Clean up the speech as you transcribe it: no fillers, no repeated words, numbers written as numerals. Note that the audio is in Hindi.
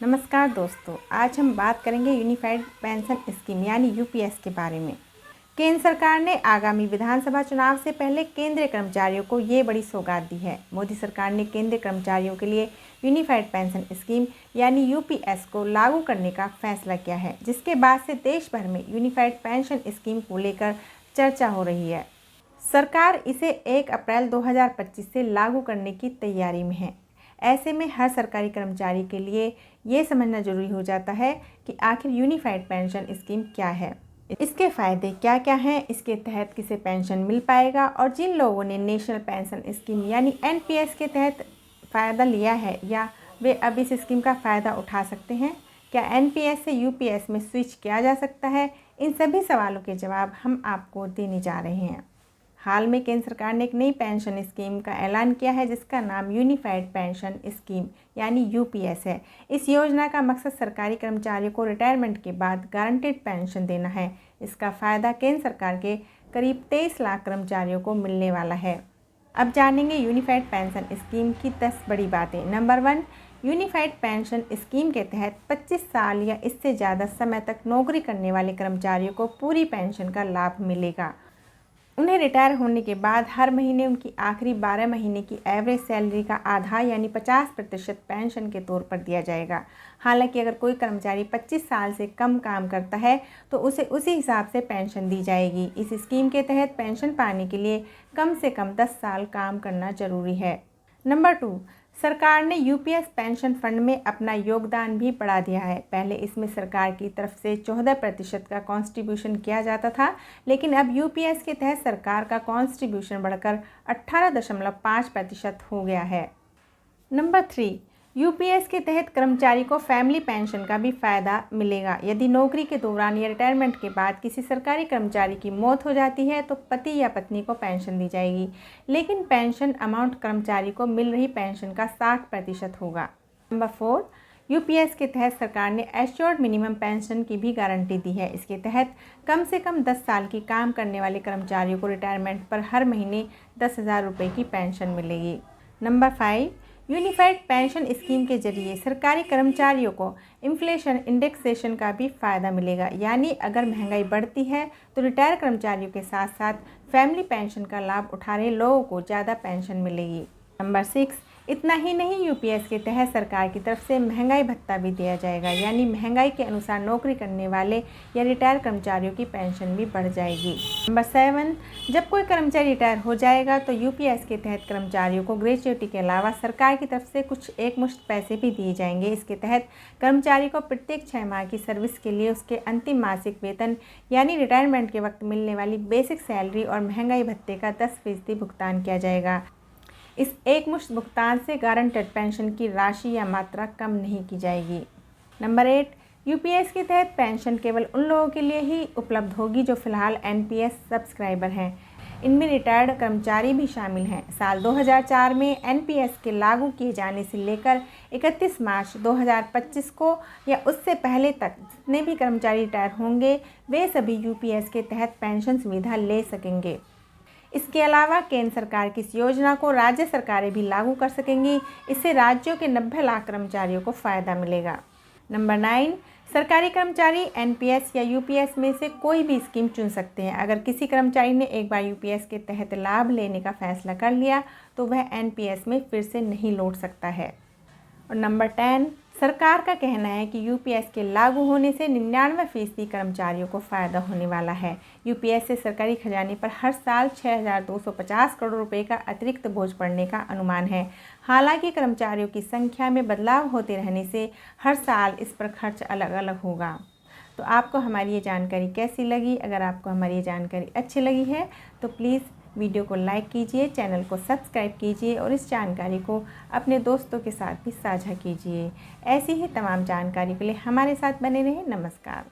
नमस्कार दोस्तों, आज हम बात करेंगे यूनिफाइड पेंशन स्कीम यानी यूपीएस के बारे में। केंद्र सरकार ने आगामी विधानसभा चुनाव से पहले केंद्रीय कर्मचारियों को ये बड़ी सौगात दी है। मोदी सरकार ने केंद्रीय कर्मचारियों के लिए यूनिफाइड पेंशन स्कीम यानी यूपीएस को लागू करने का फैसला किया है, जिसके बाद से देश भर में यूनिफाइड पेंशन स्कीम को लेकर चर्चा हो रही है। सरकार इसे 1 अप्रैल 2025 से लागू करने की तैयारी में है। ऐसे में हर सरकारी कर्मचारी के लिए ये समझना जरूरी हो जाता है कि आखिर यूनिफाइड पेंशन स्कीम क्या है, इसके फ़ायदे क्या क्या हैं, इसके तहत किसे पेंशन मिल पाएगा और जिन लोगों ने नेशनल पेंशन स्कीम यानी एनपीएस के तहत फ़ायदा लिया है या वे अब इस स्कीम का फ़ायदा उठा सकते हैं। क्या एनपीएस से यूपीएस में स्विच किया जा सकता है? इन सभी सवालों के जवाब हम आपको देने जा रहे हैं। हाल में केंद्र सरकार ने एक नई पेंशन स्कीम का ऐलान किया है, जिसका नाम यूनिफाइड पेंशन स्कीम यानी यूपीएस है। इस योजना का मकसद सरकारी कर्मचारियों को रिटायरमेंट के बाद गारंटेड पेंशन देना है। इसका फ़ायदा केंद्र सरकार के करीब 23 लाख कर्मचारियों को मिलने वाला है। अब जानेंगे यूनिफाइड पेंशन स्कीम की 10 बड़ी बातें। नंबर 1, यूनिफाइड पेंशन स्कीम के तहत 25 साल या इससे ज़्यादा समय तक नौकरी करने वाले कर्मचारियों को पूरी पेंशन का लाभ मिलेगा। उन्हें रिटायर होने के बाद हर महीने उनकी आखिरी 12 महीने की एवरेज सैलरी का आधा यानी 50% पेंशन के तौर पर दिया जाएगा। हालांकि अगर कोई कर्मचारी 25 साल से कम काम करता है तो उसे उसी हिसाब से पेंशन दी जाएगी। इस स्कीम के तहत पेंशन पाने के लिए कम से कम 10 साल काम करना जरूरी है। नंबर 2, सरकार ने यूपीएस पेंशन फंड में अपना योगदान भी बढ़ा दिया है। पहले इसमें सरकार की तरफ से 14% का कॉन्ट्रीब्यूशन किया जाता था, लेकिन अब यूपीएस के तहत सरकार का कॉन्ट्रीब्यूशन बढ़कर 18.5% हो गया है। नंबर 3, यूपीएस के तहत कर्मचारी को फैमिली पेंशन का भी फ़ायदा मिलेगा। यदि नौकरी के दौरान या रिटायरमेंट के बाद किसी सरकारी कर्मचारी की मौत हो जाती है तो पति या पत्नी को पेंशन दी जाएगी, लेकिन पेंशन अमाउंट कर्मचारी को मिल रही पेंशन का 60% होगा। नंबर 4, यूपीएस के तहत सरकार ने एश्योर्ड मिनिमम पेंशन की भी गारंटी दी है। इसके तहत कम से कम 10 साल की काम करने वाले कर्मचारियों को रिटायरमेंट पर हर महीने 10,000 रुपये की पेंशन मिलेगी। नंबर 5, यूनिफाइड पेंशन स्कीम के जरिए सरकारी कर्मचारियों को इन्फ्लेशन इंडेक्सेशन का भी फ़ायदा मिलेगा, यानी अगर महंगाई बढ़ती है तो रिटायर कर्मचारियों के साथ साथ फैमिली पेंशन का लाभ उठा रहे लोगों को ज़्यादा पेंशन मिलेगी। नंबर 6, इतना ही नहीं, यूपीएस के तहत सरकार की तरफ से महंगाई भत्ता भी दिया जाएगा, यानी महंगाई के अनुसार नौकरी करने वाले या रिटायर कर्मचारियों की पेंशन भी बढ़ जाएगी। नंबर 7, जब कोई कर्मचारी रिटायर हो जाएगा तो यूपीएस के तहत कर्मचारियों को ग्रेच्युटी के अलावा सरकार की तरफ से कुछ एकमुश्त पैसे भी दिए जाएंगे। इसके तहत कर्मचारी को प्रत्येक 6 माह की सर्विस के लिए उसके अंतिम मासिक वेतन यानी रिटायरमेंट के वक्त मिलने वाली बेसिक सैलरी और महंगाई भत्ते का 10% भुगतान किया जाएगा। इस एकमुश्त भुगतान से गारंटेड पेंशन की राशि या मात्रा कम नहीं की जाएगी। नंबर 8, यूपीएस के तहत पेंशन केवल उन लोगों के लिए ही उपलब्ध होगी जो फिलहाल एनपीएस सब्सक्राइबर हैं। इनमें रिटायर्ड कर्मचारी भी शामिल हैं। साल 2004 में एनपीएस के लागू किए जाने से लेकर 31 मार्च 2025 को या उससे पहले तक जितने भी कर्मचारी रिटायर होंगे वे सभी यूपीएस के तहत पेंशन सुविधा ले सकेंगे। इसके अलावा केंद्र सरकार की इस योजना को राज्य सरकारें भी लागू कर सकेंगी। इससे राज्यों के 90 लाख कर्मचारियों को फ़ायदा मिलेगा। नंबर 9, सरकारी कर्मचारी एनपीएस या यूपीएस में से कोई भी स्कीम चुन सकते हैं। अगर किसी कर्मचारी ने एक बार यूपीएस के तहत लाभ लेने का फैसला कर लिया तो वह एनपीएस में फिर से नहीं लौट सकता है। और नंबर 10, सरकार का कहना है कि यूपीएस के लागू होने से 99% कर्मचारियों को फ़ायदा होने वाला है। यूपीएस से सरकारी खजाने पर हर साल 6,250 करोड़ रुपए का अतिरिक्त बोझ पड़ने का अनुमान है। हालांकि कर्मचारियों की संख्या में बदलाव होते रहने से हर साल इस पर खर्च अलग अलग होगा। तो आपको हमारी ये जानकारी कैसी लगी? अगर आपको हमारी ये जानकारी अच्छी लगी है तो प्लीज़ वीडियो को लाइक कीजिए, चैनल को सब्सक्राइब कीजिए और इस जानकारी को अपने दोस्तों के साथ भी साझा कीजिए। ऐसी ही तमाम जानकारी के लिए हमारे साथ बने रहें। नमस्कार।